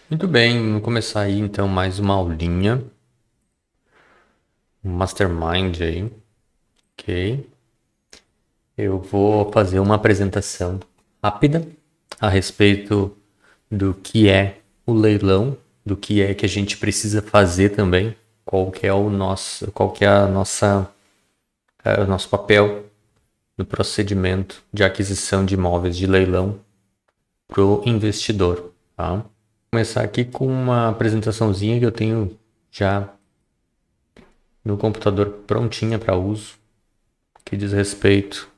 Muito bem, vamos começar aí então mais uma aulinha, um mastermind aí, ok? Eu vou fazer uma apresentação rápida a respeito do que é o leilão, do que é que a gente precisa fazer também, qual que é o nosso papel no procedimento de aquisição de imóveis de leilão para o investidor, tá? Vou começar aqui com uma apresentaçãozinha que eu tenho já no computador prontinha para uso, que diz respeito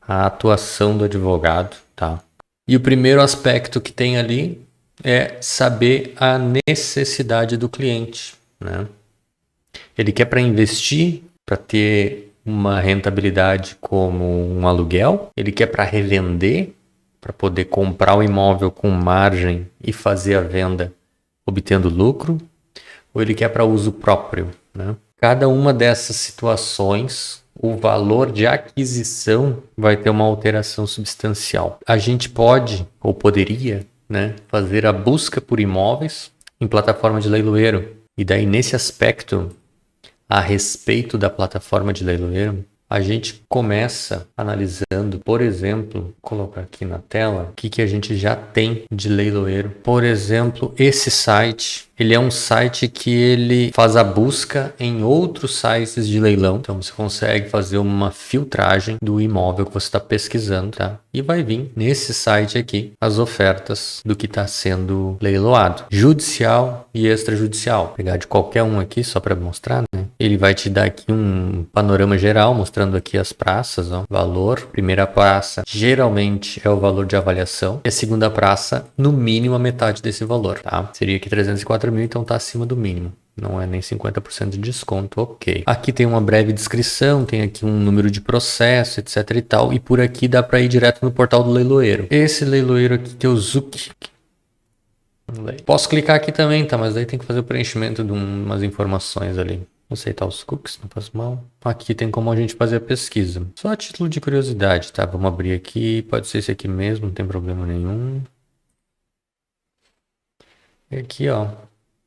à atuação do advogado, tá? E o primeiro aspecto que tem ali é saber a necessidade do cliente, né? Ele quer para investir, para ter uma rentabilidade como um aluguel, ele quer para revender, para poder comprar o imóvel com margem e fazer a venda obtendo lucro, ou ele quer para uso próprio, né? Cada uma dessas situações, o valor de aquisição vai ter uma alteração substancial. A gente pode, ou poderia, né, fazer a busca por imóveis em plataforma de leiloeiro. E daí, nesse aspecto, a respeito da plataforma de leiloeiro, a gente começa analisando, por exemplo, vou colocar aqui na tela, o que a gente já tem de leiloeiro. Por exemplo, esse site, ele é um site que ele faz a busca em outros sites de leilão. Então você consegue fazer uma filtragem do imóvel que você está pesquisando, tá? E vai vir nesse site aqui as ofertas do que está sendo leiloado, judicial e extrajudicial. Vou pegar de qualquer um aqui só para mostrar, né? Ele vai te dar aqui um panorama geral, mostrando aqui as praças, ó. Valor, primeira praça, geralmente é o valor de avaliação. E a segunda praça, no mínimo, a metade desse valor, tá? Seria aqui 304 mil, então tá acima do mínimo. Não é nem 50% de desconto, ok. Aqui tem uma breve descrição, tem aqui um número de processo, etc e tal. E por aqui dá para ir direto no portal do leiloeiro. Esse leiloeiro aqui que é o Zuc. Posso clicar aqui também, tá? Mas daí tem que fazer o preenchimento de umas informações ali. Aceitar os cookies, não faz mal. Aqui tem como a gente fazer a pesquisa. Só a título de curiosidade, tá? Vamos abrir aqui. Pode ser esse aqui mesmo, não tem problema nenhum. E aqui, ó.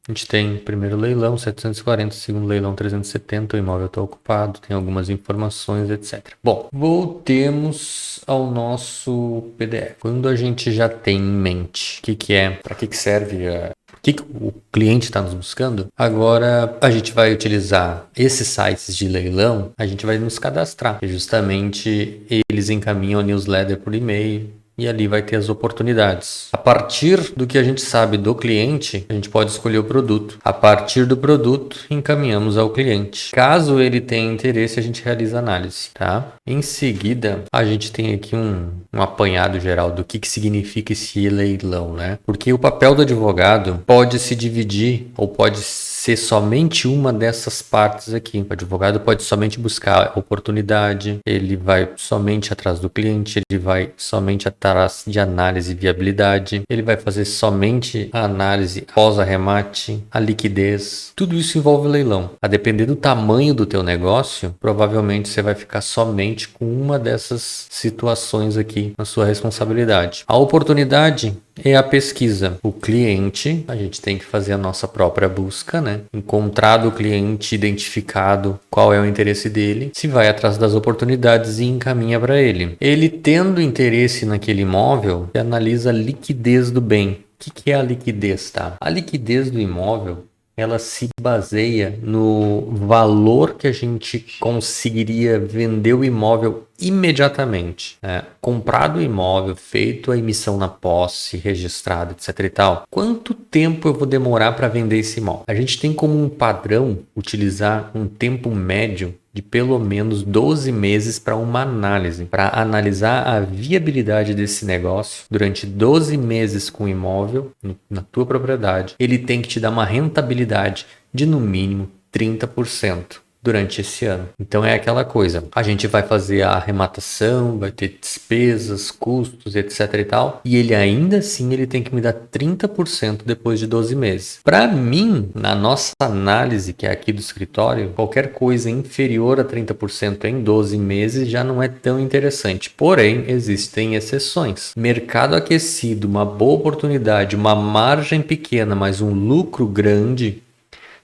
A gente tem primeiro leilão 740, segundo leilão 370, o imóvel está ocupado, tem algumas informações, etc. Bom, voltemos ao nosso PDF. Quando a gente já tem em mente o que é, para que serve o que o cliente está nos buscando, agora a gente vai utilizar esses sites de leilão, a gente vai nos cadastrar. E justamente eles encaminham a newsletter por e-mail. E ali vai ter as oportunidades. A partir do que a gente sabe do cliente, a gente pode escolher o produto. A partir do produto, encaminhamos ao cliente. Caso ele tenha interesse, a gente realiza a análise, tá? Em seguida, a gente tem aqui um apanhado geral do que significa esse leilão, né? Porque o papel do advogado pode se dividir ou pode ser somente uma dessas partes aqui. O advogado pode somente buscar oportunidade, ele vai somente atrás do cliente, ele vai somente atrás de análise e viabilidade, ele vai fazer somente a análise pós-arremate, a liquidez. Tudo isso envolve leilão. A depender do tamanho do teu negócio, provavelmente você vai ficar somente com uma dessas situações aqui na sua responsabilidade. A oportunidade é a pesquisa. O cliente, a gente tem que fazer a nossa própria busca, né? Encontrado o cliente, identificado qual é o interesse dele, se vai atrás das oportunidades e encaminha para ele. Ele tendo interesse naquele imóvel, você analisa a liquidez do bem. O que é a liquidez, tá? A liquidez do imóvel, ela se baseia no valor que a gente conseguiria vender o imóvel imediatamente. Comprado o imóvel, feito a emissão na posse, registrado, etc e tal. Quanto tempo eu vou demorar para vender esse imóvel? A gente tem como um padrão utilizar um tempo médio de pelo menos 12 meses para uma análise, para analisar a viabilidade desse negócio durante 12 meses com o imóvel na tua propriedade. Ele tem que te dar uma rentabilidade de no mínimo 30% durante esse ano. Então é aquela coisa, a gente vai fazer a arrematação, vai ter despesas, custos, etc e tal, e ele ainda assim ele tem que me dar 30% depois de 12 meses. Para mim, na nossa análise, que é aqui do escritório, qualquer coisa inferior a 30% em 12 meses já não é tão interessante. Porém, existem exceções. Mercado aquecido, uma boa oportunidade, uma margem pequena, mas um lucro grande,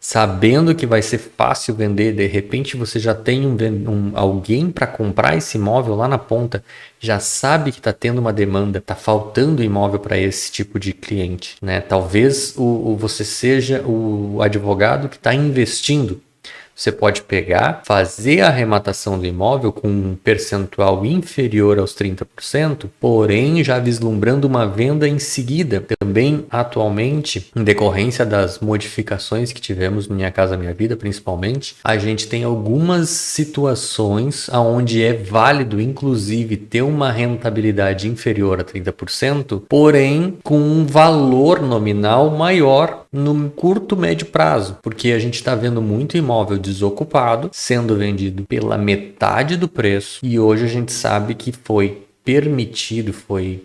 sabendo que vai ser fácil vender, de repente você já tem alguém para comprar esse imóvel lá na ponta, já sabe que está tendo uma demanda, está faltando imóvel para esse tipo de cliente, né? Talvez você seja o advogado que está investindo. Você pode pegar, fazer a arrematação do imóvel com um percentual inferior aos 30%, porém já vislumbrando uma venda em seguida. Também, atualmente, em decorrência das modificações que tivemos no Minha Casa Minha Vida, principalmente, a gente tem algumas situações onde é válido, inclusive, ter uma rentabilidade inferior a 30%, porém com um valor nominal maior no curto, médio prazo, porque a gente está vendo muito imóvel desocupado sendo vendido pela metade do preço e hoje a gente sabe que foi permitido, foi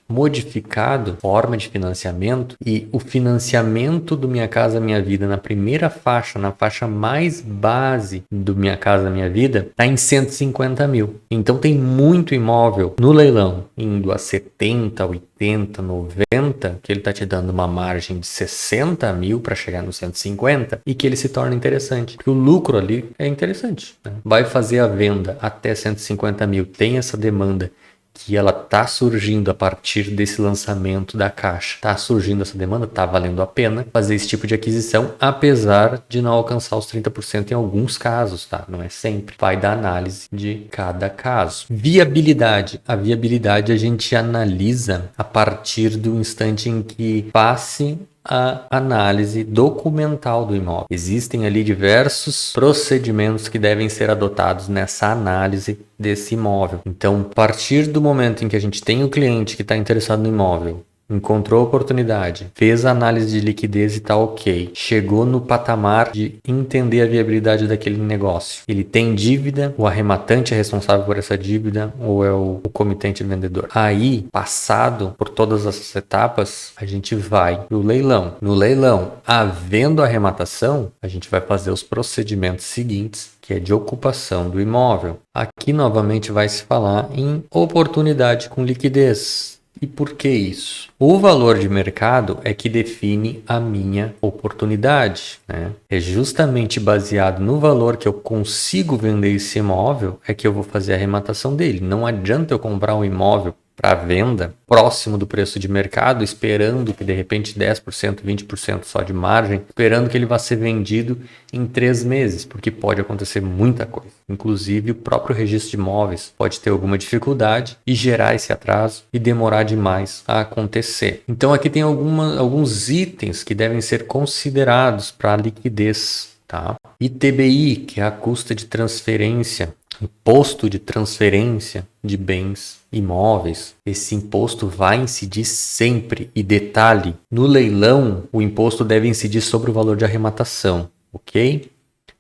modificado forma de financiamento e o financiamento do Minha Casa Minha Vida na primeira faixa, na faixa mais base do Minha Casa Minha Vida, está em 150 mil. Então tem muito imóvel no leilão indo a 70, 80, 90, que ele está te dando uma margem de 60 mil para chegar no 150 e que ele se torna interessante. Porque o lucro ali é interessante, né? Vai fazer a venda até 150 mil, tem essa demanda que ela tá surgindo a partir desse lançamento da Caixa. Tá surgindo essa demanda, tá valendo a pena fazer esse tipo de aquisição, apesar de não alcançar os 30% em alguns casos, tá? Não é sempre. Vai da análise de cada caso. Viabilidade. A viabilidade a gente analisa a partir do instante em que passe a análise documental do imóvel. Existem ali diversos procedimentos que devem ser adotados nessa análise desse imóvel. Então, a partir do momento em que a gente tem o cliente que está interessado no imóvel, encontrou a oportunidade, fez a análise de liquidez e está ok, chegou no patamar de entender a viabilidade daquele negócio. Ele tem dívida, o arrematante é responsável por essa dívida ou é o comitente vendedor. Aí, passado por todas essas etapas, a gente vai pro leilão. No leilão, havendo arrematação, a gente vai fazer os procedimentos seguintes, que é de ocupação do imóvel. Aqui novamente vai se falar em oportunidade com liquidez. E por que isso? O valor de mercado é que define a minha oportunidade, né? É justamente baseado no valor que eu consigo vender esse imóvel é que eu vou fazer a arrematação dele. Não adianta eu comprar um imóvel para venda próximo do preço de mercado, esperando que de repente 10%, 20% só de margem, esperando que ele vá ser vendido em 3 meses, porque pode acontecer muita coisa. Inclusive o próprio registro de imóveis pode ter alguma dificuldade e gerar esse atraso e demorar demais a acontecer. Então aqui tem alguns itens que devem ser considerados para a liquidez, tá? ITBI, que é a custa de transferência, imposto de transferência de bens imóveis. Esse imposto vai incidir sempre. E detalhe, no leilão, o imposto deve incidir sobre o valor de arrematação, ok?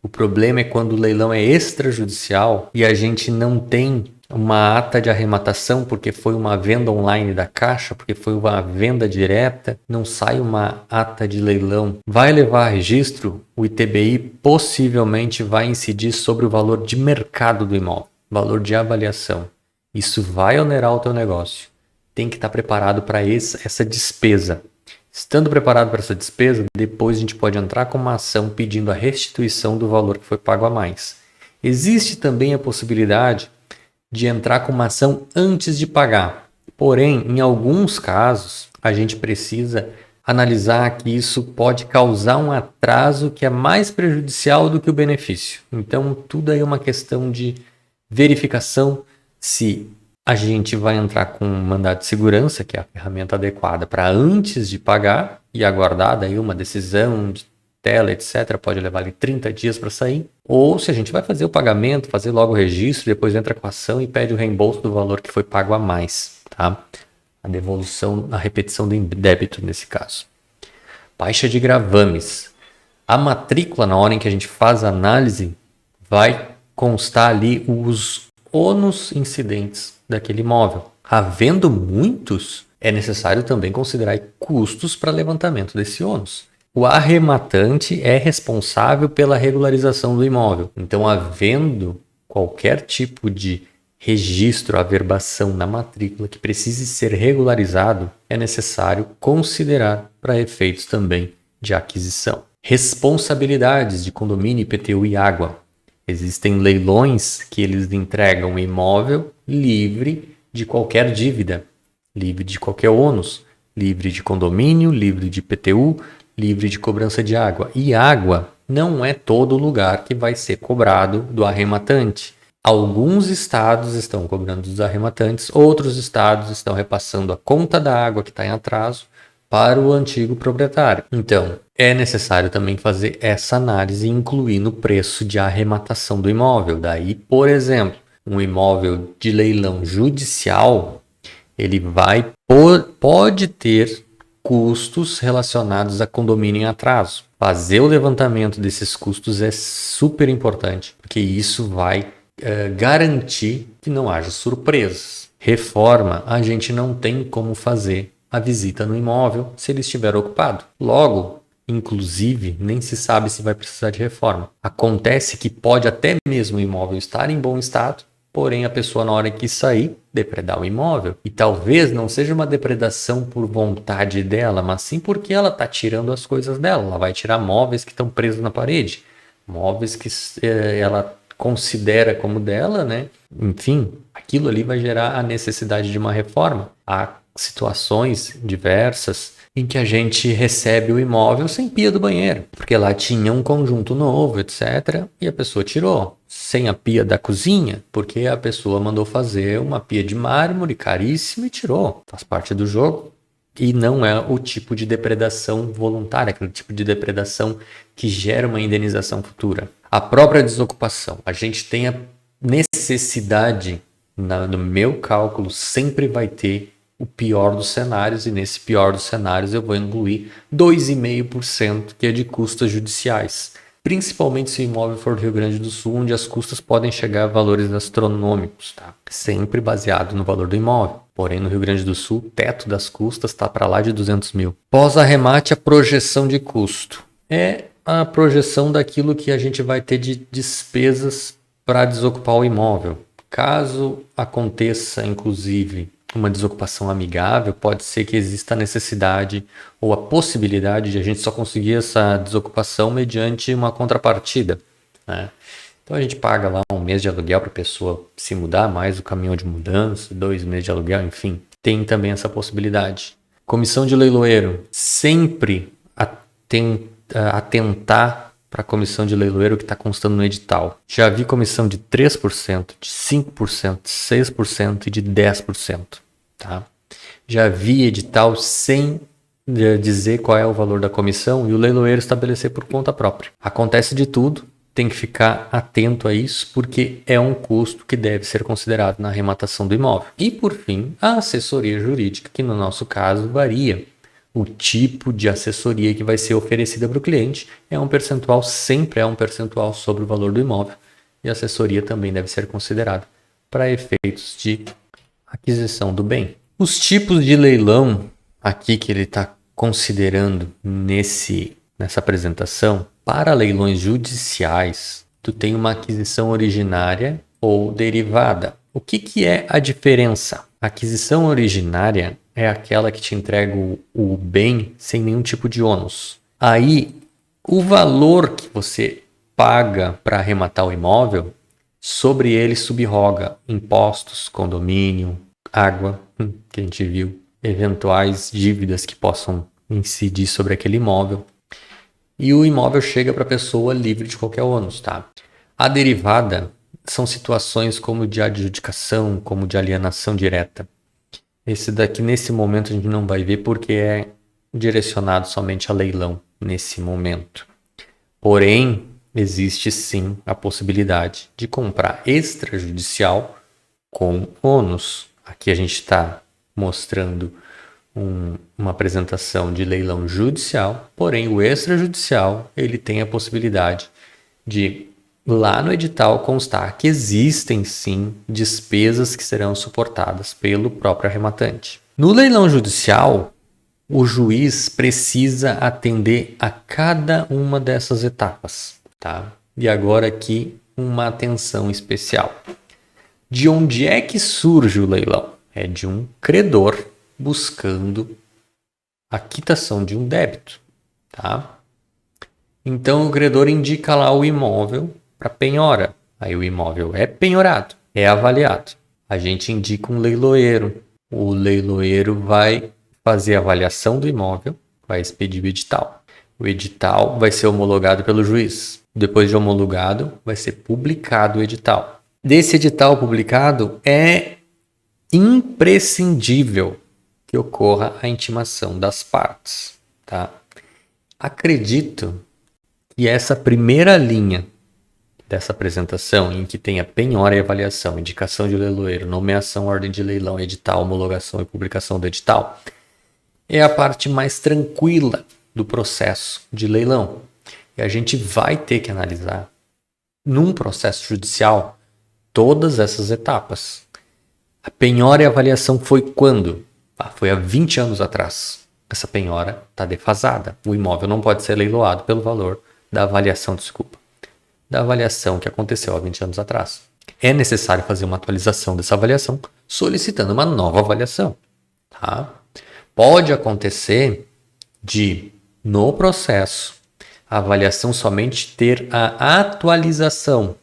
O problema é quando o leilão é extrajudicial e a gente não tem uma ata de arrematação porque foi uma venda online da Caixa, porque foi uma venda direta, não sai uma ata de leilão. Vai levar a registro, o ITBI possivelmente vai incidir sobre o valor de mercado do imóvel, valor de avaliação. Isso vai onerar o teu negócio. Tem que estar preparado para essa despesa. Estando preparado para essa despesa, depois a gente pode entrar com uma ação pedindo a restituição do valor que foi pago a mais. Existe também a possibilidade de entrar com uma ação antes de pagar. Porém, em alguns casos, a gente precisa analisar que isso pode causar um atraso que é mais prejudicial do que o benefício. Então, tudo aí é uma questão de verificação se a gente vai entrar com um mandado de segurança, que é a ferramenta adequada para antes de pagar e aguardar daí uma decisão de tela, etc. Pode levar ali 30 dias para sair. Ou se a gente vai fazer o pagamento, fazer logo o registro, depois entra com a ação e pede o reembolso do valor que foi pago a mais, tá? A devolução, a repetição do débito nesse caso. Baixa de gravames. A matrícula, na hora em que a gente faz a análise, vai constar ali os ônus incidentes daquele imóvel. Havendo muitos, é necessário também considerar custos para levantamento desse ônus. O arrematante é responsável pela regularização do imóvel. Então, havendo qualquer tipo de registro, averbação na matrícula que precise ser regularizado, é necessário considerar para efeitos também de aquisição. Responsabilidades de condomínio, IPTU e água. Existem leilões que eles entregam o imóvel livre de qualquer dívida, livre de qualquer ônus, livre de condomínio, livre de IPTU, livre de cobrança de água. E água não é todo lugar que vai ser cobrado do arrematante. Alguns estados estão cobrando dos arrematantes, outros estados estão repassando a conta da água que está em atraso para o antigo proprietário. Então, é necessário também fazer essa análise e incluir no preço de arrematação do imóvel. Daí, por exemplo, um imóvel de leilão judicial, ele pode ter custos relacionados a condomínio em atraso. Fazer o levantamento desses custos é super importante, porque isso vai garantir que não haja surpresas. Reforma, a gente não tem como fazer a visita no imóvel se ele estiver ocupado. Logo, inclusive, nem se sabe se vai precisar de reforma. Acontece que pode até mesmo o imóvel estar em bom estado, porém a pessoa na hora que sair, depredar o imóvel. E talvez não seja uma depredação por vontade dela, mas sim porque ela está tirando as coisas dela. Ela vai tirar móveis que estão presos na parede, móveis que ela considera como dela, né? Enfim, aquilo ali vai gerar a necessidade de uma reforma. Há situações diversas em que a gente recebe o imóvel sem pia do banheiro, porque lá tinha um conjunto novo, etc. E a pessoa tirou, sem a pia da cozinha, porque a pessoa mandou fazer uma pia de mármore caríssima e tirou. Faz parte do jogo. E não é o tipo de depredação voluntária, aquele tipo de depredação que gera uma indenização futura. A própria desocupação. A gente tem a necessidade, no meu cálculo, sempre vai ter o pior dos cenários, e nesse pior dos cenários eu vou incluir 2,5% que é de custas judiciais. Principalmente se o imóvel for do Rio Grande do Sul, onde as custas podem chegar a valores astronômicos, tá? Sempre baseado no valor do imóvel. Porém, no Rio Grande do Sul, o teto das custas está para lá de 200 mil. Pós-arremate, a projeção de custo. É a projeção daquilo que a gente vai ter de despesas para desocupar o imóvel. Caso aconteça, inclusive, uma desocupação amigável, pode ser que exista a necessidade ou a possibilidade de a gente só conseguir essa desocupação mediante uma contrapartida, né? Então a gente paga lá 1 mês de aluguel para a pessoa se mudar, mais o caminhão de mudança, 2 meses de aluguel, enfim. Tem também essa possibilidade. Comissão de leiloeiro. Sempre atentar para a comissão de leiloeiro que está constando no edital. Já vi comissão de 3%, de 5%, de 6% e de 10%. Tá? Já vi edital sem dizer qual é o valor da comissão e o leiloeiro estabelecer por conta própria. Acontece de tudo, tem que ficar atento a isso porque é um custo que deve ser considerado na arrematação do imóvel. E por fim, a assessoria jurídica, que no nosso caso varia. O tipo de assessoria que vai ser oferecida para o cliente sempre é um percentual sobre o valor do imóvel. E a assessoria também deve ser considerada para efeitos de aquisição do bem. Os tipos de leilão aqui que ele está considerando nessa apresentação, para leilões judiciais, tu tem uma aquisição originária ou derivada. O que é a diferença? A aquisição originária é aquela que te entrega o bem sem nenhum tipo de ônus. Aí, o valor que você paga para arrematar o imóvel, sobre ele subroga impostos, condomínio, água, que a gente viu, eventuais dívidas que possam incidir sobre aquele imóvel. E o imóvel chega para a pessoa livre de qualquer ônus, tá? A derivada são situações como de adjudicação, como de alienação direta. Esse daqui, nesse momento, a gente não vai ver porque é direcionado somente a leilão nesse momento. Porém, existe sim a possibilidade de comprar extrajudicial com ônus. Aqui a gente está mostrando uma apresentação de leilão judicial, porém o extrajudicial ele tem a possibilidade de lá no edital constar que existem sim despesas que serão suportadas pelo próprio arrematante. No leilão judicial, o juiz precisa atender a cada uma dessas etapas, tá? E agora aqui uma atenção especial. De onde é que surge o leilão? É de um credor buscando a quitação de um débito, tá? Então o credor indica lá o imóvel para penhora. Aí o imóvel é penhorado, é avaliado. A gente indica um leiloeiro. O leiloeiro vai fazer a avaliação do imóvel, vai expedir o edital. O edital vai ser homologado pelo juiz. Depois de homologado, vai ser publicado o edital. Desse edital publicado, é imprescindível que ocorra a intimação das partes, tá? Acredito que essa primeira linha dessa apresentação, em que tem a penhora e avaliação, indicação de leiloeiro, nomeação, ordem de leilão, edital, homologação e publicação do edital, é a parte mais tranquila do processo de leilão. E a gente vai ter que analisar, num processo judicial, todas essas etapas. A penhora e avaliação foi quando? Foi há 20 anos atrás. Essa penhora está defasada. O imóvel não pode ser leiloado pelo valor da avaliação, da avaliação que aconteceu há 20 anos atrás. É necessário fazer uma atualização dessa avaliação, solicitando uma nova avaliação. Tá? Pode acontecer de, no processo, a avaliação somente ter a atualização.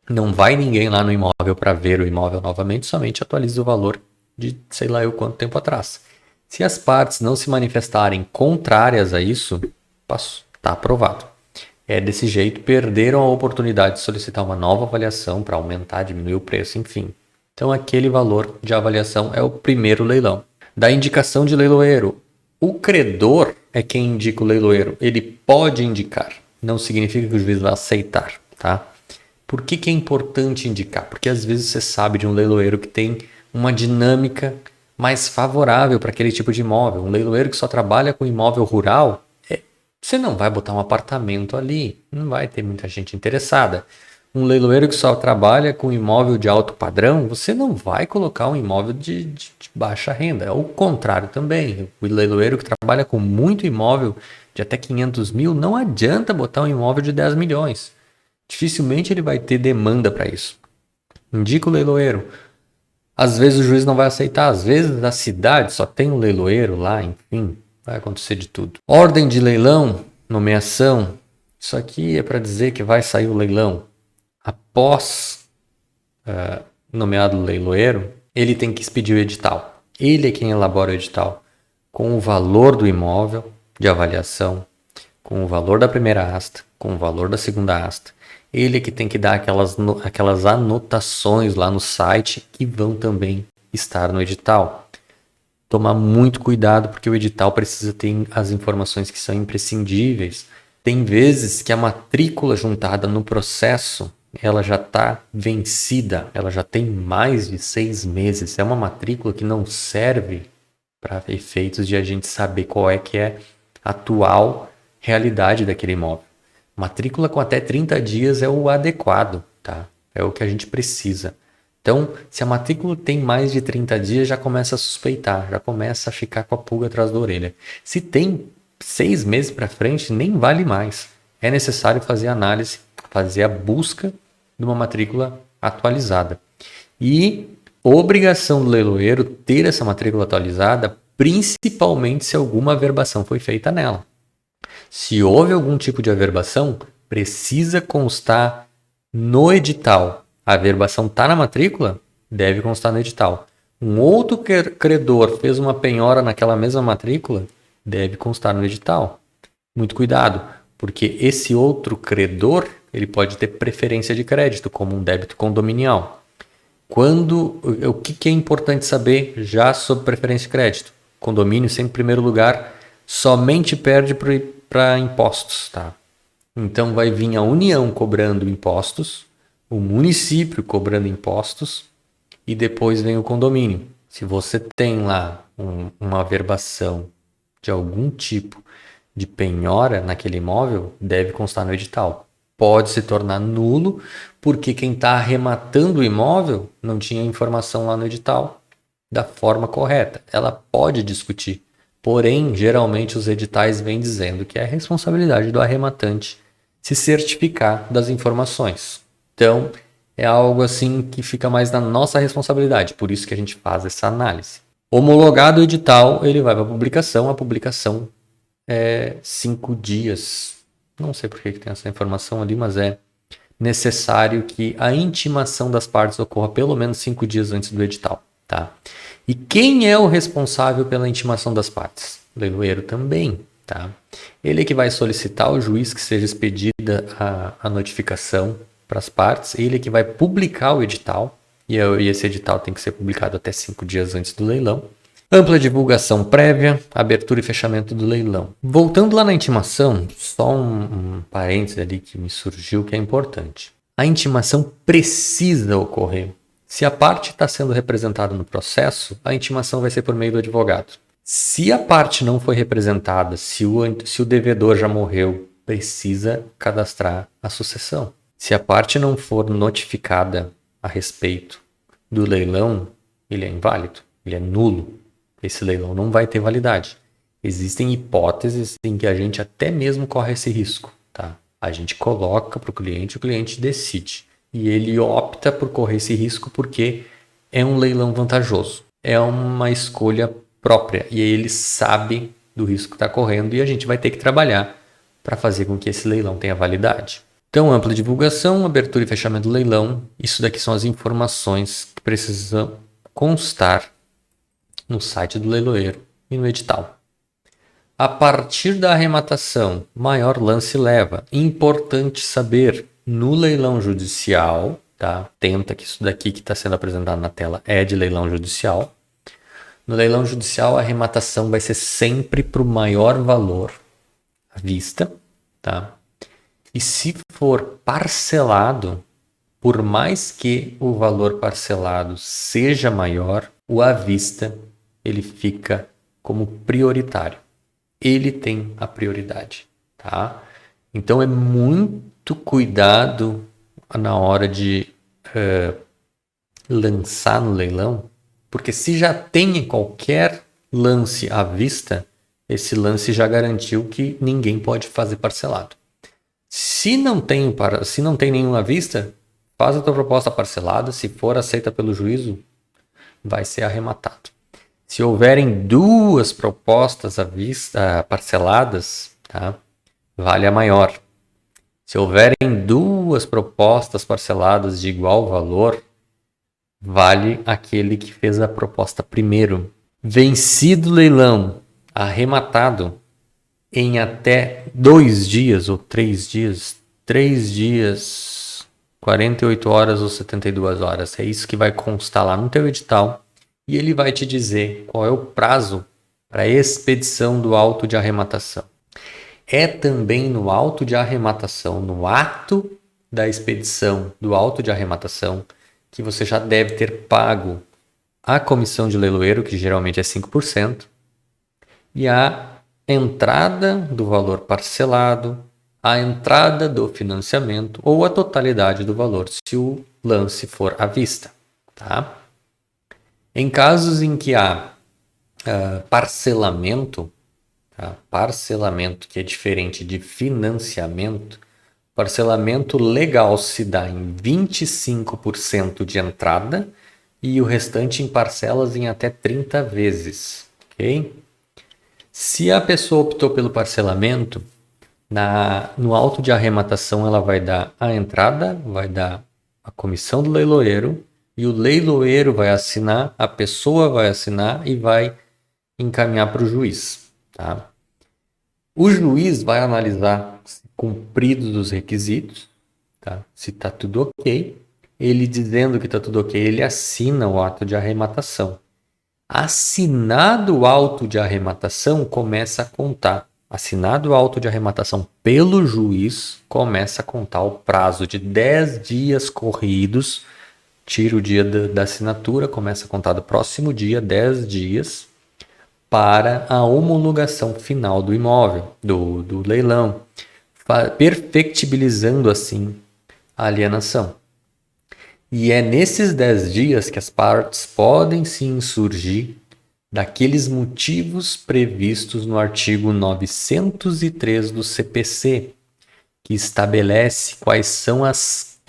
Não vai ninguém lá no imóvel para ver o imóvel novamente, somente atualiza o valor de sei lá eu quanto tempo atrás. Se as partes não se manifestarem contrárias a isso, está aprovado. É desse jeito, perderam a oportunidade de solicitar uma nova avaliação para aumentar, diminuir o preço, enfim. Então aquele valor de avaliação é o primeiro leilão. Da indicação de leiloeiro, o credor é quem indica o leiloeiro. Ele pode indicar, não significa que o juiz vai aceitar, tá? Por que é importante indicar? Porque às vezes você sabe de um leiloeiro que tem uma dinâmica mais favorável para aquele tipo de imóvel. Um leiloeiro que só trabalha com imóvel rural, você não vai botar um apartamento ali, não vai ter muita gente interessada. Um leiloeiro que só trabalha com imóvel de alto padrão, você não vai colocar um imóvel de baixa renda. É o contrário também. O leiloeiro que trabalha com muito imóvel de até 500 mil, não adianta botar um imóvel de 10 milhões. Dificilmente ele vai ter demanda para isso. Indica o leiloeiro. Às vezes o juiz não vai aceitar, às vezes a cidade só tem um leiloeiro lá, enfim, vai acontecer de tudo. Ordem de leilão, nomeação, isso aqui é para dizer que vai sair o leilão. Após nomeado leiloeiro, ele tem que expedir o edital. Ele é quem elabora o edital com o valor do imóvel de avaliação, com o valor da primeira asta, com o valor da segunda asta. Ele é que tem que dar aquelas anotações lá no site que vão também estar no edital. Tomar muito cuidado porque o edital precisa ter as informações que são imprescindíveis. Tem vezes que a matrícula juntada no processo ela já está vencida, ela já tem mais de 6 meses. É uma matrícula que não serve para efeitos de a gente saber qual é que é a atual realidade daquele imóvel. Matrícula com até 30 dias é o adequado, tá? É o que a gente precisa. Então, se a matrícula tem mais de 30 dias, já começa a suspeitar, já começa a ficar com a pulga atrás da orelha. Se tem 6 meses para frente, nem vale mais. É necessário fazer a análise, fazer a busca de uma matrícula atualizada. E obrigação do leiloeiro ter essa matrícula atualizada, principalmente se alguma averbação foi feita nela. Se houve algum tipo de averbação, precisa constar no edital. A averbação está na matrícula? Deve constar no edital. Um outro credor fez uma penhora naquela mesma matrícula? Deve constar no edital. Muito cuidado, porque esse outro credor ele pode ter preferência de crédito, como um débito condominial. O que é importante saber já sobre preferência de crédito? Condomínio, sempre em primeiro lugar, somente perde para impostos, tá? Então vai vir a União cobrando impostos, o município cobrando impostos e depois vem o condomínio. Se você tem lá uma averbação de algum tipo de penhora naquele imóvel, deve constar no edital. pode se tornar nulo porque quem está arrematando o imóvel não tinha informação lá no edital da forma correta. Ela pode discutir, porém, geralmente os editais vêm dizendo que é responsabilidade do arrematante se certificar das informações. Então, é algo assim que fica mais na nossa responsabilidade, por isso que a gente faz essa análise. Homologado o edital, ele vai para a publicação é 5 dias. Não sei por que tem essa informação ali, mas é necessário que a intimação das partes ocorra pelo menos 5 dias antes do edital. Tá? E quem é o responsável pela intimação das partes? O leiloeiro também. Tá? Ele é que vai solicitar ao juiz que seja expedida a notificação para as partes, ele é que vai publicar o edital, e esse edital tem que ser publicado até 5 dias antes do leilão. Ampla divulgação prévia, abertura e fechamento do leilão. Voltando lá na intimação, só um parênteses ali que me surgiu que é importante. A intimação precisa ocorrer. Se a parte está sendo representada no processo, a intimação vai ser por meio do advogado. Se a parte não foi representada, se o devedor já morreu, precisa cadastrar a sucessão. Se a parte não for notificada a respeito do leilão, ele é inválido, ele é nulo. Esse leilão não vai ter validade. Existem hipóteses em que a gente até mesmo corre esse risco. Tá? A gente coloca para o cliente decide. E ele opta por correr esse risco porque é um leilão vantajoso. É uma escolha própria. E ele sabe do risco que está correndo e a gente vai ter que trabalhar para fazer com que esse leilão tenha validade. Então, ampla divulgação, abertura e fechamento do leilão. Isso daqui são as informações que precisam constar no site do leiloeiro e no edital. A partir da arrematação, maior lance leva. Importante saber, no leilão judicial, tá? Tenta que isso daqui que está sendo apresentado na tela é de leilão judicial. No leilão judicial, a arrematação vai ser sempre para o maior valor à vista, tá? E se for parcelado, por mais que o valor parcelado seja maior, o à vista ele fica como prioritário. Ele tem a prioridade, tá? Então é muito cuidado na hora de lançar no leilão, porque se já tem qualquer lance à vista, esse lance já garantiu que ninguém pode fazer parcelado. Se não tem nenhum à vista, faz a tua proposta parcelada. Se for aceita pelo juízo, vai ser arrematado. Se houverem 2 propostas à vista parceladas, tá? Vale a maior. Se houverem 2 propostas parceladas de igual valor, vale aquele que fez a proposta primeiro. Vencido o leilão, arrematado em até 2 dias ou 3 dias, 48 horas ou 72 horas. É isso que vai constar lá no teu edital e ele vai te dizer qual é o prazo para expedição do auto de arrematação. É também no auto de arrematação, no ato da expedição do auto de arrematação, que você já deve ter pago a comissão de leiloeiro, que geralmente é 5%, e a entrada do valor parcelado, a entrada do financiamento ou a totalidade do valor, se o lance for à vista. Tá? Em casos em que há parcelamento, tá? Parcelamento que é diferente de financiamento, parcelamento legal se dá em 25% de entrada e o restante em parcelas em até 30 vezes. Ok? Se a pessoa optou pelo parcelamento, no auto de arrematação ela vai dar a entrada, vai dar a comissão do leiloeiro e o leiloeiro vai assinar, a pessoa vai assinar e vai encaminhar para o juiz. Tá? O juiz vai analisar se cumpridos os requisitos, tá? Se está tudo ok. Ele dizendo que está tudo ok, ele assina o ato de arrematação. Assinado o auto de arrematação, começa a contar. Assinado o auto de arrematação pelo juiz, começa a contar o prazo de 10 dias corridos. Tira o dia da assinatura, começa a contar do próximo dia, 10 dias, para a homologação final do imóvel, do leilão. perfectibilizando assim a alienação. E é nesses 10 dias que as partes podem se insurgir daqueles motivos previstos no artigo 903 do CPC, que estabelece quais são as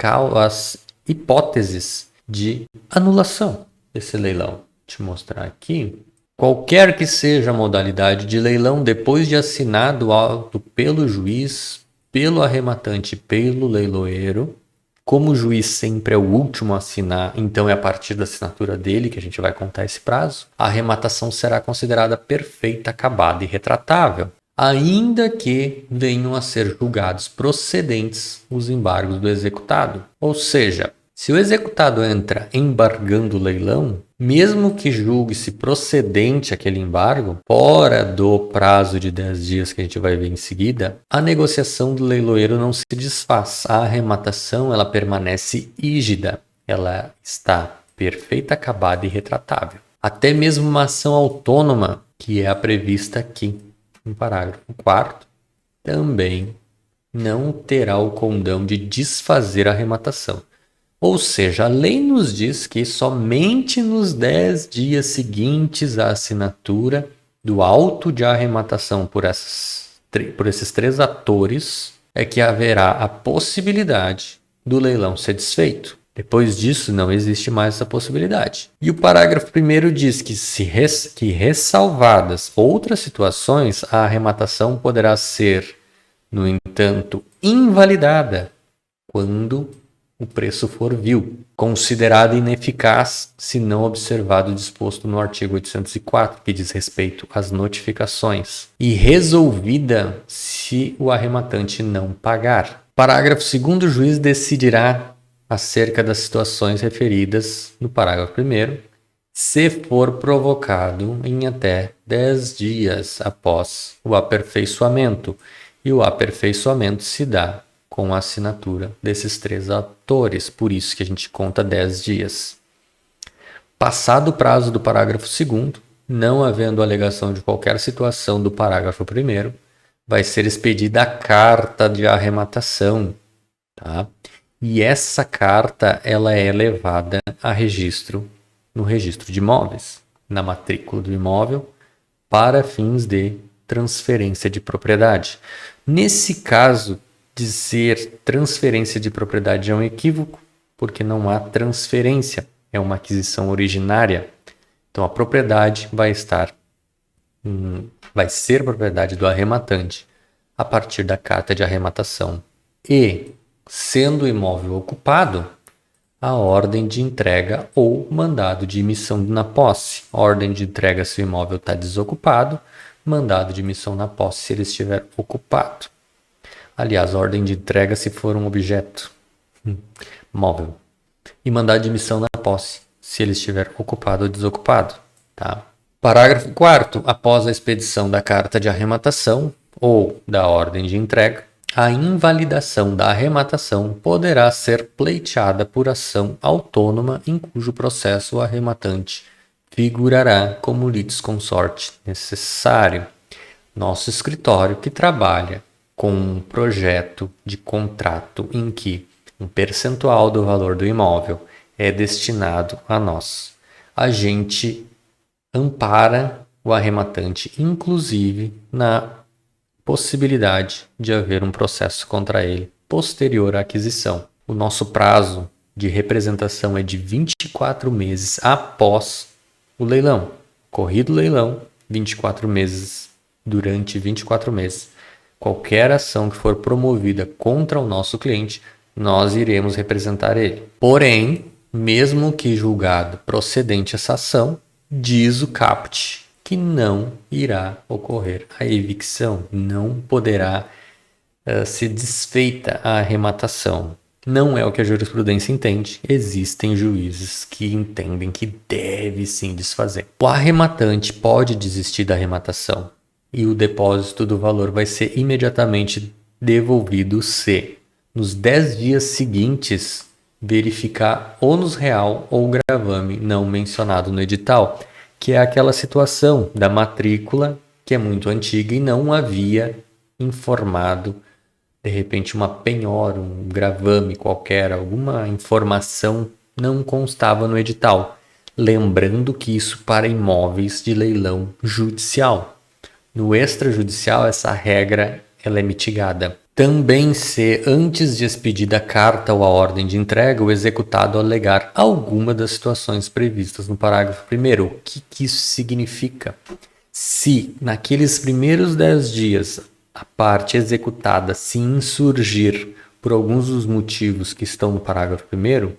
hipóteses de anulação desse leilão. Vou te mostrar aqui. Qualquer que seja a modalidade de leilão, depois de assinado auto pelo juiz, pelo arrematante e pelo leiloeiro, como o juiz sempre é o último a assinar, então é a partir da assinatura dele que a gente vai contar esse prazo, a arrematação será considerada perfeita, acabada e retratável, ainda que venham a ser julgados procedentes os embargos do executado. Ou seja, se o executado entra embargando o leilão, mesmo que julgue-se procedente aquele embargo, fora do prazo de 10 dias que a gente vai ver em seguida, a negociação do leiloeiro não se desfaz. A arrematação ela permanece rígida, ela está perfeita, acabada e retratável. Até mesmo uma ação autônoma, que é a prevista aqui no parágrafo 4º, também não terá o condão de desfazer a arrematação. Ou seja, a lei nos diz que somente nos 10 dias seguintes à assinatura do auto de arrematação por esses 3 atores é que haverá a possibilidade do leilão ser desfeito. Depois disso, não existe mais essa possibilidade. E o parágrafo 1º diz que ressalvadas outras situações, a arrematação poderá ser, no entanto, invalidada quando o preço for vil, considerada ineficaz se não observado o disposto no artigo 804, que diz respeito às notificações, e resolvida se o arrematante não pagar. Parágrafo 2º, o juiz decidirá acerca das situações referidas no parágrafo 1º, se for provocado em até 10 dias após o aperfeiçoamento, e o aperfeiçoamento se dá com a assinatura desses 3 atores, por isso que a gente conta 10 dias. Passado o prazo do parágrafo 2º, não havendo alegação de qualquer situação do parágrafo 1º, vai ser expedida a carta de arrematação, tá? E essa carta ela é levada a registro no registro de imóveis, na matrícula do imóvel, para fins de transferência de propriedade. Nesse caso, dizer transferência de propriedade é um equívoco, porque não há transferência, é uma aquisição originária. Então a propriedade vai ser propriedade do arrematante a partir da carta de arrematação. E, sendo o imóvel ocupado, a ordem de entrega ou mandado de emissão na posse. A ordem de entrega se o imóvel está desocupado, mandado de emissão na posse se ele estiver ocupado. Aliás, ordem de entrega se for um objeto móvel. E mandado de emissão na posse, se ele estiver ocupado ou desocupado. Tá? Parágrafo 4º. Após a expedição da carta de arrematação ou da ordem de entrega, a invalidação da arrematação poderá ser pleiteada por ação autônoma em cujo processo o arrematante figurará como litisconsorte necessário. Nosso escritório que trabalha com um projeto de contrato em que um percentual do valor do imóvel é destinado a nós. A gente ampara o arrematante, inclusive na possibilidade de haver um processo contra ele posterior à aquisição. O nosso prazo de representação é de 24 meses após o leilão. Corrido o leilão, 24 meses, durante 24 meses. Qualquer ação que for promovida contra o nosso cliente, nós iremos representar ele. Porém, mesmo que julgado procedente essa ação, diz o caput que não irá ocorrer a evicção, não poderá ser desfeita a arrematação. Não é o que a jurisprudência entende. Existem juízes que entendem que deve sim desfazer. O arrematante pode desistir da arrematação e o depósito do valor vai ser imediatamente devolvido se, nos 10 dias seguintes, verificar ônus real ou gravame não mencionado no edital, que é aquela situação da matrícula que é muito antiga e não havia informado de repente uma penhora, um gravame qualquer, alguma informação não constava no edital. Lembrando que isso para imóveis de leilão judicial. No extrajudicial, essa regra ela é mitigada. Também se, antes de expedida a carta ou a ordem de entrega, o executado alegar alguma das situações previstas no parágrafo 1º. O que isso significa? Se, naqueles primeiros 10 dias, a parte executada se insurgir por alguns dos motivos que estão no parágrafo 1º,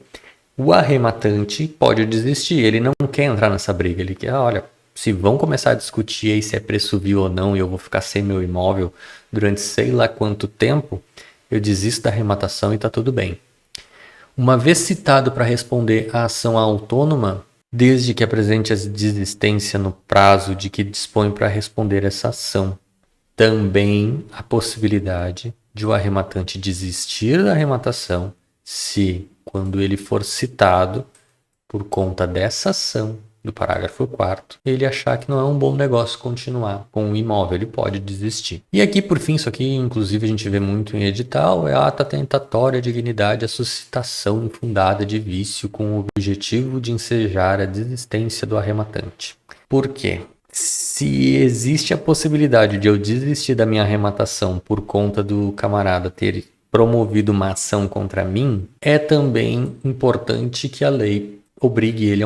o arrematante pode desistir. Ele não quer entrar nessa briga. Ele quer, olha, se vão começar a discutir aí se é preço vil ou não e eu vou ficar sem meu imóvel durante sei lá quanto tempo, eu desisto da arrematação e está tudo bem. Uma vez citado para responder à ação autônoma, desde que apresente a desistência no prazo de que dispõe para responder essa ação, também a possibilidade de o arrematante desistir da arrematação se, quando ele for citado por conta dessa ação do parágrafo 4º, ele achar que não é um bom negócio continuar com o imóvel, ele pode desistir. E aqui, por fim, isso aqui, inclusive, a gente vê muito em edital, é a ata tentatória de dignidade, a suscitação infundada de vício com o objetivo de ensejar a desistência do arrematante. Por quê? Se existe a possibilidade de eu desistir da minha arrematação por conta do camarada ter promovido uma ação contra mim, é também importante que a lei obrigue ele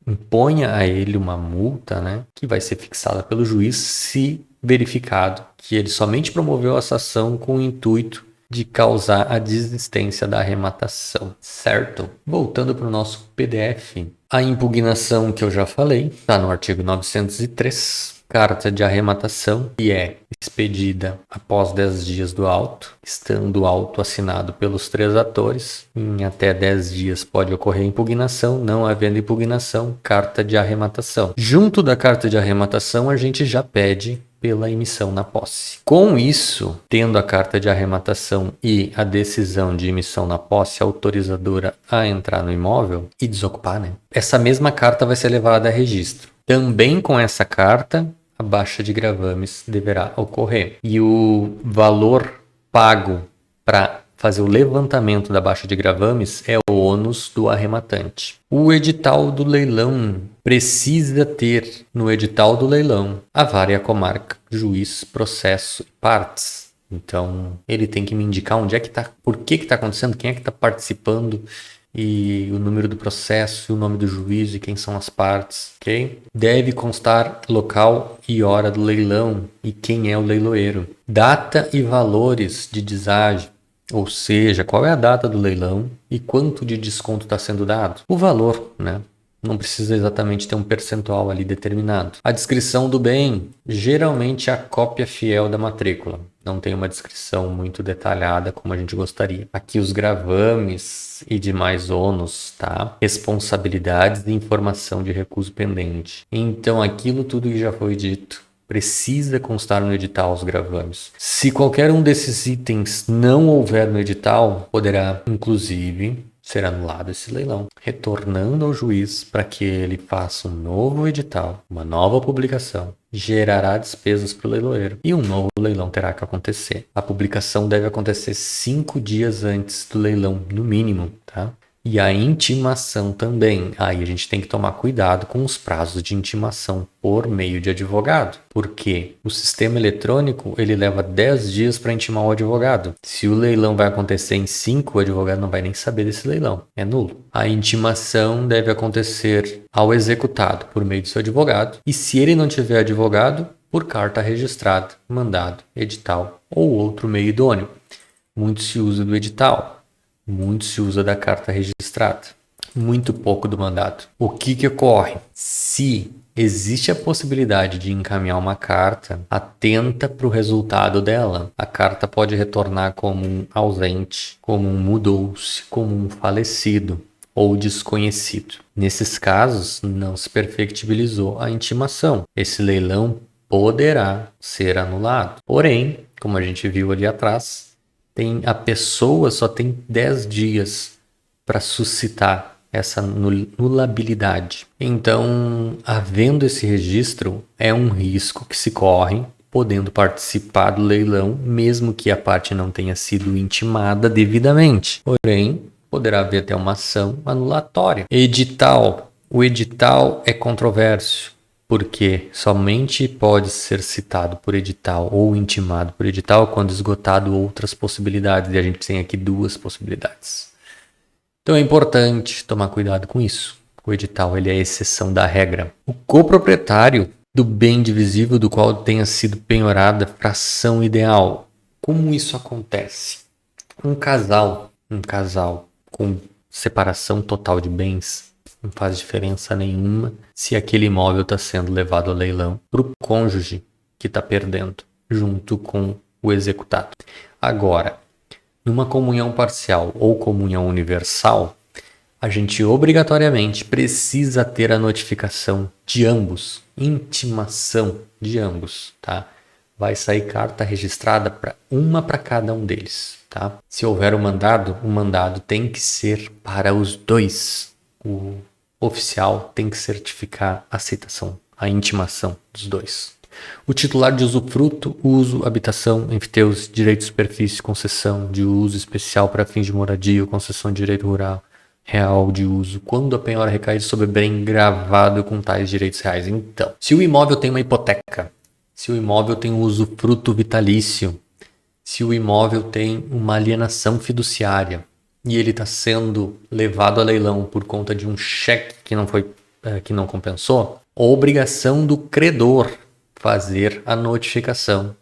imponha a ele uma multa, né, que vai ser fixada pelo juiz se verificado que ele somente promoveu essa ação com o intuito de causar a desistência da arrematação, certo? Voltando para o nosso PDF, a impugnação que eu já falei está no artigo 903, carta de arrematação, que é expedida após 10 dias do auto, estando o auto assinado pelos 3 atores. Em até 10 dias pode ocorrer impugnação, não havendo impugnação, carta de arrematação. Junto da carta de arrematação, a gente já pede pela emissão na posse. Com isso, tendo a carta de arrematação e a decisão de emissão na posse autorizadora a entrar no imóvel e desocupar, né? Essa mesma carta vai ser levada a registro. Também com essa carta, a baixa de gravames deverá ocorrer. E o valor pago para fazer o levantamento da baixa de gravames é o ônus do arrematante. O edital do leilão precisa ter no edital do leilão a vara e a comarca, juiz, processo e partes. Então, ele tem que me indicar onde é que está, por que está acontecendo, quem é que está participando, e o número do processo, o nome do juiz e quem são as partes, ok? Deve constar local e hora do leilão e quem é o leiloeiro. Data e valores de deságio, ou seja, qual é a data do leilão e quanto de desconto está sendo dado. O valor, né? Não precisa exatamente ter um percentual ali determinado. A descrição do bem, geralmente a cópia fiel da matrícula. Não tem uma descrição muito detalhada como a gente gostaria. Aqui os gravames e demais ônus, tá? Responsabilidades e informação de recuso pendente. Então, aquilo tudo que já foi dito precisa constar no edital os gravames. Se qualquer um desses itens não houver no edital, poderá, inclusive, ser anulado esse leilão, retornando ao juiz para que ele faça um novo edital, uma nova publicação, gerará despesas para o leiloeiro e um novo leilão terá que acontecer. A publicação deve acontecer 5 dias antes do leilão, no mínimo, tá? E a intimação também. Aí a gente tem que tomar cuidado com os prazos de intimação por meio de advogado. Porque o sistema eletrônico ele leva 10 dias para intimar o advogado. Se o leilão vai acontecer em 5, o advogado não vai nem saber desse leilão. É nulo. A intimação deve acontecer ao executado por meio do seu advogado. E se ele não tiver advogado, por carta registrada, mandado, edital ou outro meio idôneo. Muito se usa do edital. Muito se usa da carta registrada, muito pouco do mandado. O que ocorre? Se existe a possibilidade de encaminhar uma carta, atenta para o resultado dela. A carta pode retornar como um ausente, como um mudou-se, como um falecido ou desconhecido. Nesses casos, não se perfectibilizou a intimação. Esse leilão poderá ser anulado. Porém, como a gente viu ali atrás, a pessoa só tem 10 dias para suscitar essa nulabilidade. Então, havendo esse registro, é um risco que se corre podendo participar do leilão, mesmo que a parte não tenha sido intimada devidamente. Porém, poderá haver até uma ação anulatória. Edital. O edital é controverso, porque somente pode ser citado por edital ou intimado por edital quando esgotado outras possibilidades. E a gente tem aqui duas possibilidades. Então é importante tomar cuidado com isso. O edital ele é a exceção da regra. O coproprietário do bem divisível do qual tenha sido penhorada fração ideal. Como isso acontece? Um casal com separação total de bens não faz diferença nenhuma se aquele imóvel está sendo levado ao leilão para o cônjuge que está perdendo, junto com o executado. Agora, numa comunhão parcial ou comunhão universal, a gente obrigatoriamente precisa ter a notificação de ambos, intimação de ambos, tá? Vai sair carta registrada para cada um deles, tá? Se houver o mandado tem que ser para os dois. O oficial tem que certificar a aceitação, a intimação dos dois. O titular de usufruto, uso, habitação, enfeiteus, direito de superfície, concessão de uso especial para fins de moradia ou concessão de direito rural real de uso, quando a penhora recair sobre bem gravado com tais direitos reais. Então, se o imóvel tem uma hipoteca, se o imóvel tem um usufruto vitalício, se o imóvel tem uma alienação fiduciária e ele está sendo levado a leilão por conta de um cheque que não compensou, a obrigação do credor fazer a notificação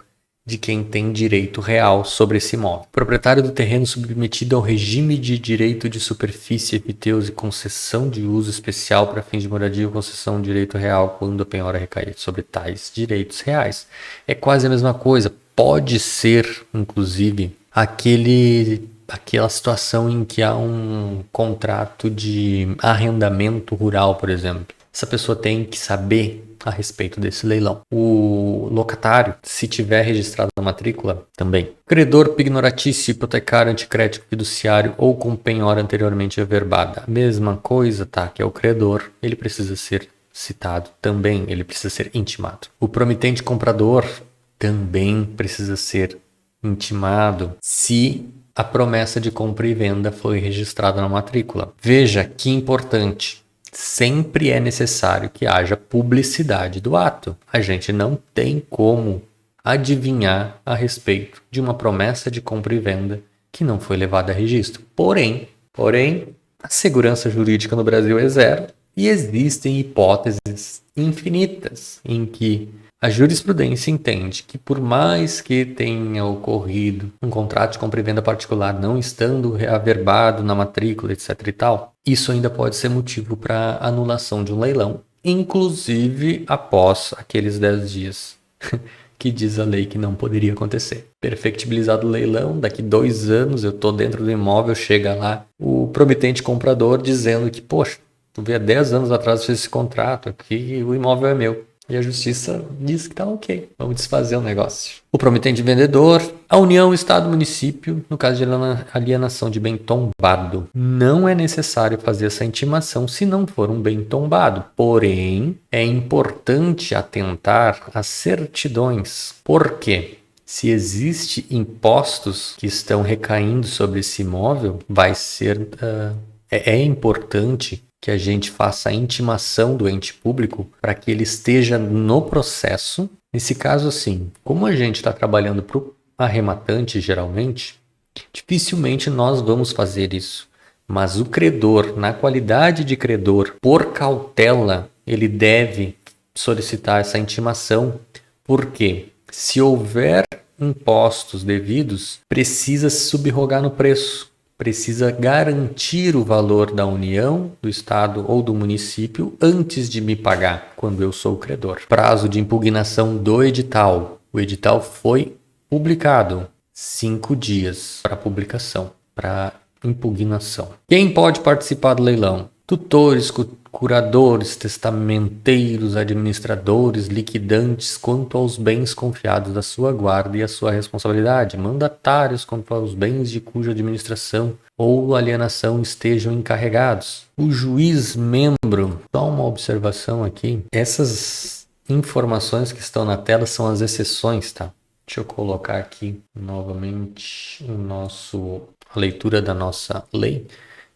de quem tem direito real sobre esse imóvel. O proprietário do terreno submetido ao regime de direito de superfície, epiteus e concessão de uso especial para fins de moradia ou concessão de direito real quando a penhora recair sobre tais direitos reais. É quase a mesma coisa. Pode ser, inclusive, aquela situação em que há um contrato de arrendamento rural, por exemplo. Essa pessoa tem que saber a respeito desse leilão. O locatário, se tiver registrado na matrícula, também. Credor pignoratício, hipotecário, anticrédito fiduciário ou com penhora anteriormente averbada. A mesma coisa, tá? Que é o credor, ele precisa ser citado também, ele precisa ser intimado. O promitente comprador também precisa ser intimado se a promessa de compra e venda foi registrada na matrícula. Veja que importante. Sempre é necessário que haja publicidade do ato. A gente não tem como adivinhar a respeito de uma promessa de compra e venda que não foi levada a registro. Porém, a segurança jurídica no Brasil é zero e existem hipóteses infinitas em que a jurisprudência entende que por mais que tenha ocorrido um contrato de compra e venda particular não estando averbado na matrícula, etc e tal, isso ainda pode ser motivo para anulação de um leilão, inclusive após aqueles 10 dias que diz a lei que não poderia acontecer. Perfectibilizado o leilão, daqui 2 anos eu estou dentro do imóvel, chega lá o promitente comprador dizendo que, poxa, tu vê há 10 anos atrás fez esse contrato aqui, o imóvel é meu. E a justiça diz que tá ok, vamos desfazer o negócio. O promitente vendedor, a União, Estado, Município, no caso de alienação de bem tombado. Não é necessário fazer essa intimação se não for um bem tombado. Porém, é importante atentar às certidões. Por quê? Se existe impostos que estão recaindo sobre esse imóvel, vai ser... É importante que a gente faça a intimação do ente público para que ele esteja no processo. Nesse caso, assim, como a gente está trabalhando para o arrematante, geralmente, dificilmente nós vamos fazer isso. Mas o credor, na qualidade de credor, por cautela, ele deve solicitar essa intimação. Porque se houver impostos devidos, precisa se subrogar no preço. Precisa garantir o valor da União, do Estado ou do município antes de me pagar, quando eu sou o credor. Prazo de impugnação do edital. O edital foi publicado. 5 dias para publicação, para impugnação. Quem pode participar do leilão? Tutores, curadores, testamenteiros, administradores, liquidantes quanto aos bens confiados da sua guarda e a sua responsabilidade, mandatários quanto aos bens de cuja administração ou alienação estejam encarregados. O juiz membro, só uma observação aqui, essas informações que estão na tela são as exceções, tá? Deixa eu colocar aqui novamente a leitura da nossa lei,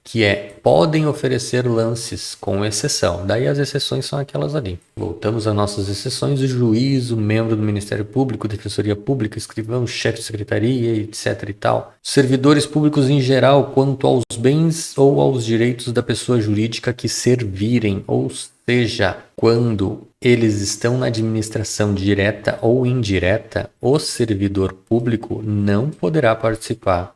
que é: podem oferecer lances com exceção. Daí as exceções são aquelas ali. Voltamos às nossas exceções: o juiz, o membro do Ministério Público, Defensoria Pública, escrivão, chefe de secretaria, etc. e tal. Servidores públicos em geral, quanto aos bens ou aos direitos da pessoa jurídica que servirem, ou seja, quando eles estão na administração direta ou indireta, o servidor público não poderá participar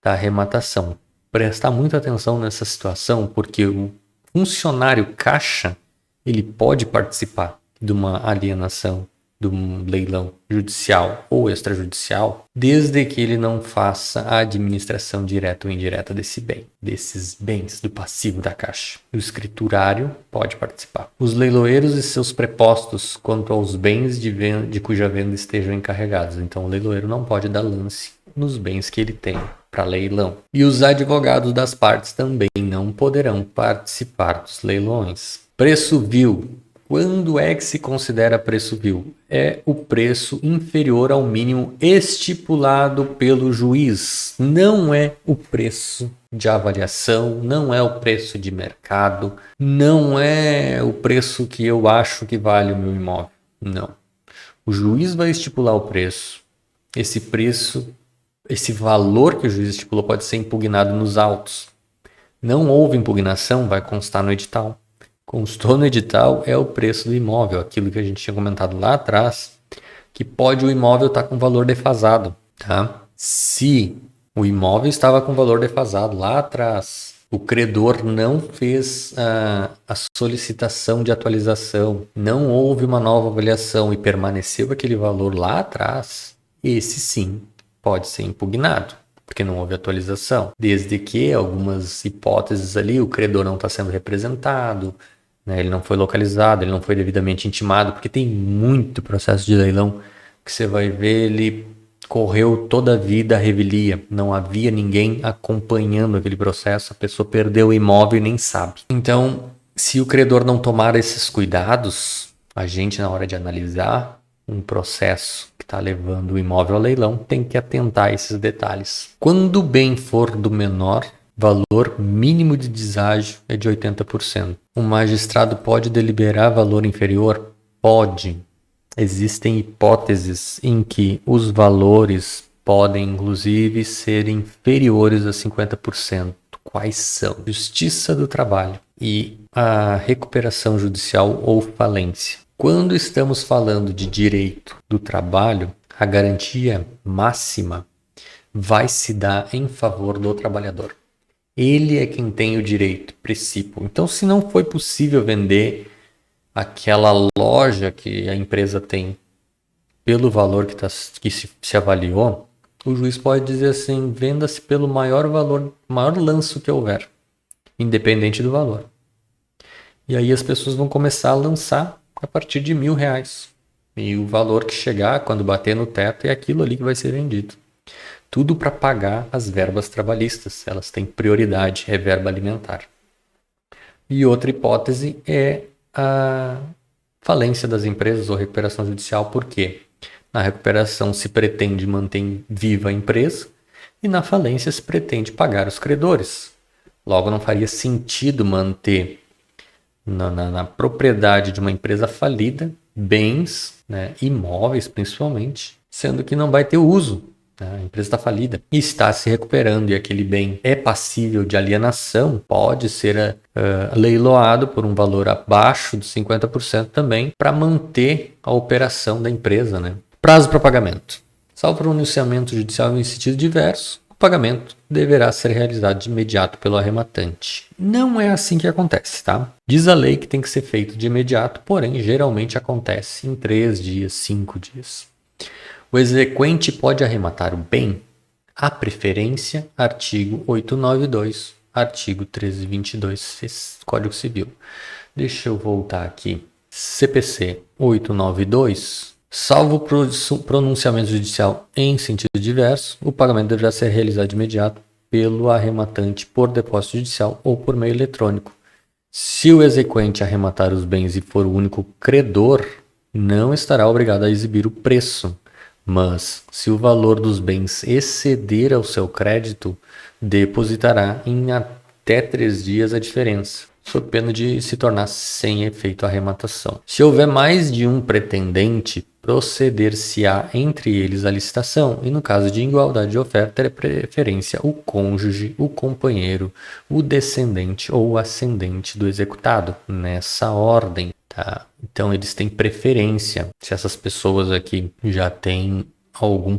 da arrematação. Prestar muita atenção nessa situação, porque o funcionário caixa, ele pode participar de uma alienação, de um leilão judicial ou extrajudicial, desde que ele não faça a administração direta ou indireta desses bens, do passivo da caixa. O escriturário pode participar. Os leiloeiros e seus prepostos quanto aos bens de cuja venda estejam encarregados. Então, o leiloeiro não pode dar lance nos bens que ele tem para leilão. E os advogados das partes também não poderão participar dos leilões. Preço vil. Quando é que se considera preço vil? É o preço inferior ao mínimo estipulado pelo juiz. Não é o preço de avaliação, não é o preço de mercado, não é o preço que eu acho que vale o meu imóvel. Não. O juiz vai estipular o preço. Esse valor que o juiz estipulou pode ser impugnado nos autos. Não houve impugnação, vai constar no edital. Constou no edital é o preço do imóvel, aquilo que a gente tinha comentado lá atrás, que pode o imóvel estar com valor defasado, tá? Se o imóvel estava com valor defasado lá atrás, o credor não fez a solicitação de atualização, não houve uma nova avaliação e permaneceu aquele valor lá atrás, esse sim pode ser impugnado, porque não houve atualização. Desde que algumas hipóteses ali, o credor não está sendo representado, né, ele não foi localizado, ele não foi devidamente intimado, porque tem muito processo de leilão que você vai ver, ele correu toda a vida a revelia, não havia ninguém acompanhando aquele processo, a pessoa perdeu o imóvel e nem sabe. Então, se o credor não tomar esses cuidados, a gente, na hora de analisar um processo que está levando o imóvel ao leilão, tem que atentar a esses detalhes. Quando o bem for do menor, valor mínimo de deságio é de 80%. O magistrado pode deliberar valor inferior? Pode. Existem hipóteses em que os valores podem, inclusive, ser inferiores a 50%. Quais são? Justiça do trabalho e a recuperação judicial ou falência. Quando estamos falando de direito do trabalho, a garantia máxima vai se dar em favor do trabalhador. Ele é quem tem o direito princípio. Então, se não foi possível vender aquela loja que a empresa tem pelo valor que se avaliou, o juiz pode dizer assim: venda-se pelo maior valor, maior lanço que houver, independente do valor. E aí as pessoas vão começar a lançar a partir de R$1.000. E o valor que chegar, quando bater no teto, é aquilo ali que vai ser vendido. Tudo para pagar as verbas trabalhistas. Elas têm prioridade, é verba alimentar. E outra hipótese é a falência das empresas ou recuperação judicial. Por quê? Na recuperação se pretende manter viva a empresa e na falência se pretende pagar os credores. Logo, não faria sentido manter na propriedade de uma empresa falida bens, né, imóveis principalmente, sendo que não vai ter uso. A empresa está falida e está se recuperando e aquele bem é passível de alienação, pode ser leiloado por um valor abaixo de 50% também para manter a operação da empresa, né? Prazo para pagamento. Salvo pronunciamento judicial em sentido diverso, o pagamento deverá ser realizado de imediato pelo arrematante. Não é assim que acontece, tá? Diz a lei que tem que ser feito de imediato, porém geralmente acontece em 3 dias, 5 dias. O exequente pode arrematar o bem, a preferência, artigo 892, artigo 1322, Código Civil. Deixa eu voltar aqui. CPC 892, salvo pronunciamento judicial em sentido diverso, o pagamento deverá ser realizado de imediato pelo arrematante por depósito judicial ou por meio eletrônico. Se o exequente arrematar os bens e for o único credor, não estará obrigado a exibir o preço, mas, se o valor dos bens exceder ao seu crédito, depositará em até 3 dias a diferença, sob pena de se tornar sem efeito a arrematação. Se houver mais de um pretendente, proceder-se-á entre eles a licitação, e no caso de igualdade de oferta, terá preferência o cônjuge, o companheiro, o descendente ou o ascendente do executado, nessa ordem. Tá? Então eles têm preferência. Se essas pessoas aqui já têm algum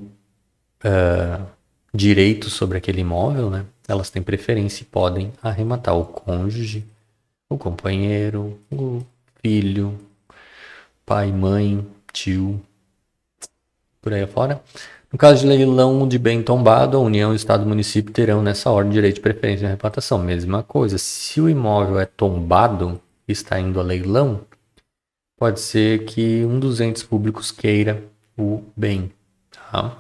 direito sobre aquele imóvel, né? Elas têm preferência e podem arrematar o cônjuge, o companheiro, o filho, pai, mãe, tio, por aí afora. No caso de leilão de bem tombado, a União, Estado e Município terão nessa ordem direito de preferência de arrematação. Mesma coisa, se o imóvel é tombado e está indo a leilão, pode ser que um dos entes públicos queira o bem. Tá?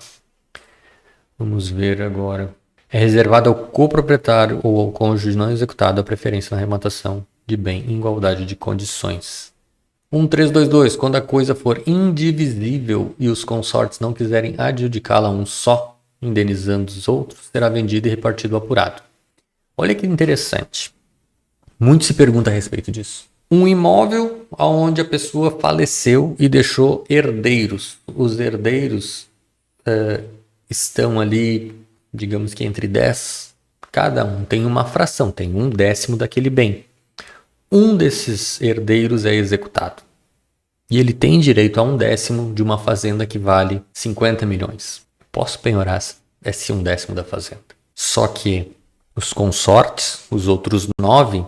Vamos ver agora. É reservado ao coproprietário ou ao cônjuge não executado a preferência na arrematação de bem em igualdade de condições. 1322. Quando a coisa for indivisível e os consortes não quiserem adjudicá-la a um só, indenizando os outros, será vendido e repartido apurado. Olha que interessante. Muito se pergunta a respeito disso. Um imóvel onde a pessoa faleceu e deixou herdeiros. Os herdeiros estão ali, digamos que entre 10. Cada um tem uma fração, tem 1/10 daquele bem. Um desses herdeiros é executado. E ele tem direito a 1/10 de uma fazenda que vale 50 milhões. Posso penhorar esse 1/10 da fazenda. Só que os consortes, os outros 9,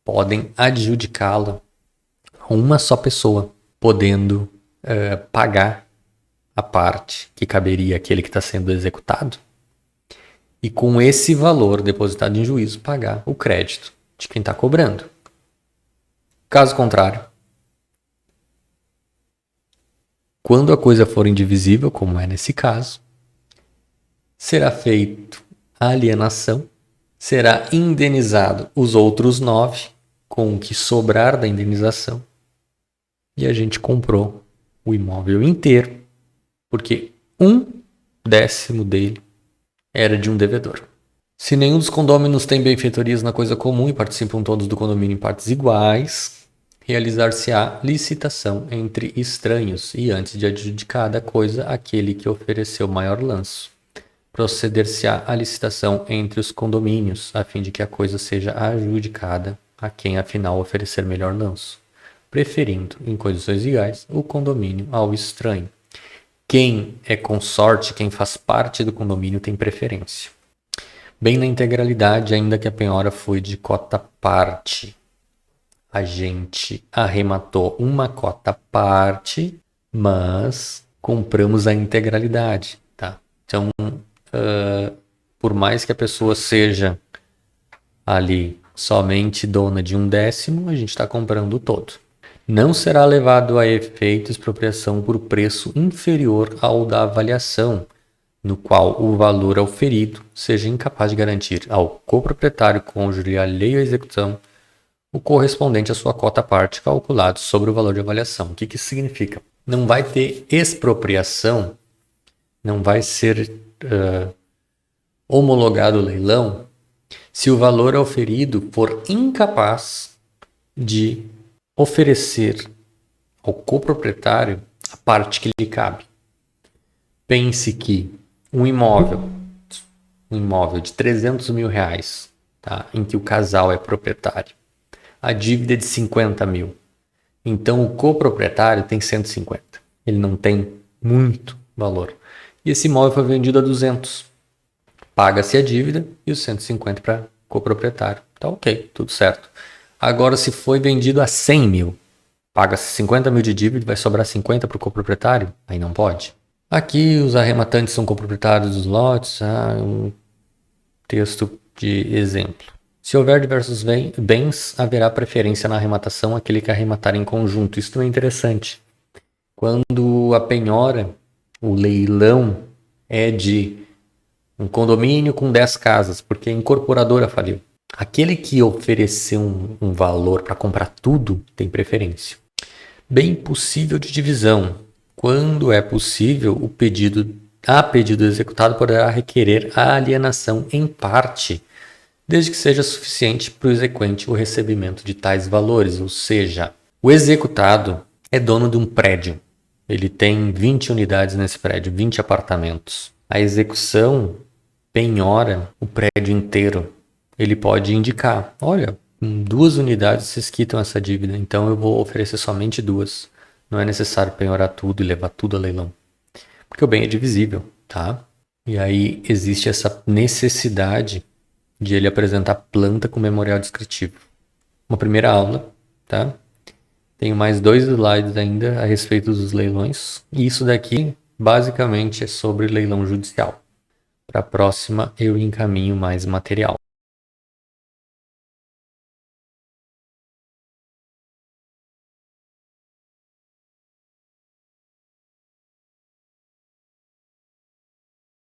podem adjudicá-la a uma só pessoa, podendo pagar a parte que caberia àquele que está sendo executado. E com esse valor depositado em juízo, pagar o crédito de quem está cobrando. Caso contrário, quando a coisa for indivisível, como é nesse caso, será feita a alienação, será indenizado os outros 9 com o que sobrar da indenização e a gente comprou o imóvel inteiro, porque 1/10 dele era de um devedor. Se nenhum dos condôminos tem benfeitorias na coisa comum e participam todos do condomínio em partes iguais, realizar-se-á licitação entre estranhos e antes de adjudicada a coisa, aquele que ofereceu maior lanço. Proceder-se-á a licitação entre os condomínios, a fim de que a coisa seja adjudicada a quem afinal oferecer melhor lanço, preferindo, em condições iguais, o condomínio ao estranho. Quem é consorte, quem faz parte do condomínio tem preferência. Bem na integralidade, ainda que a penhora foi de cota parte. A gente arrematou uma cota parte, mas compramos a integralidade, tá? Então, por mais que a pessoa seja ali somente dona de 1/10, a gente está comprando o todo. Não será levado a efeito expropriação por preço inferior ao da avaliação, no qual o valor auferido seja incapaz de garantir ao coproprietário cônjuge alheio à execução o correspondente à sua cota parte calculado sobre o valor de avaliação. O que isso significa? Não vai ter expropriação, não vai ser homologado o leilão se o valor auferido for incapaz de oferecer ao coproprietário a parte que lhe cabe. Pense que um imóvel de 300 mil reais, tá, em que o casal é proprietário, a dívida é de 50 mil. Então o coproprietário tem 150. Ele não tem muito valor. E esse imóvel foi vendido a 200. Paga-se a dívida e os 150 para coproprietário. Tá ok, tudo certo. Agora, se foi vendido a 100 mil, paga-se 50 mil de dívida e vai sobrar 50 para o coproprietário? Aí não pode. Aqui os arrematantes são coproprietários dos lotes. Um texto de exemplo. Se houver diversos bens, haverá preferência na arrematação àquele que arrematar em conjunto. Isso é interessante. Quando a penhora, o leilão, é de um condomínio com 10 casas, porque a incorporadora faliu. Aquele que ofereceu um valor para comprar tudo tem preferência. Bem possível de divisão. Quando é possível, a pedido executado poderá requerer a alienação em parte, desde que seja suficiente para o exequente o recebimento de tais valores, ou seja, o executado é dono de um prédio. Ele tem 20 unidades nesse prédio, 20 apartamentos. A execução penhora o prédio inteiro. Ele pode indicar, olha, com 2 unidades vocês quitam essa dívida, então eu vou oferecer somente 2. Não é necessário penhorar tudo e levar tudo a leilão, porque o bem é divisível, tá? E aí existe essa necessidade de ele apresentar planta com memorial descritivo. Uma primeira aula, tá? Tenho mais 2 slides ainda a respeito dos leilões. E isso daqui, basicamente, é sobre leilão judicial. Para a próxima, eu encaminho mais material.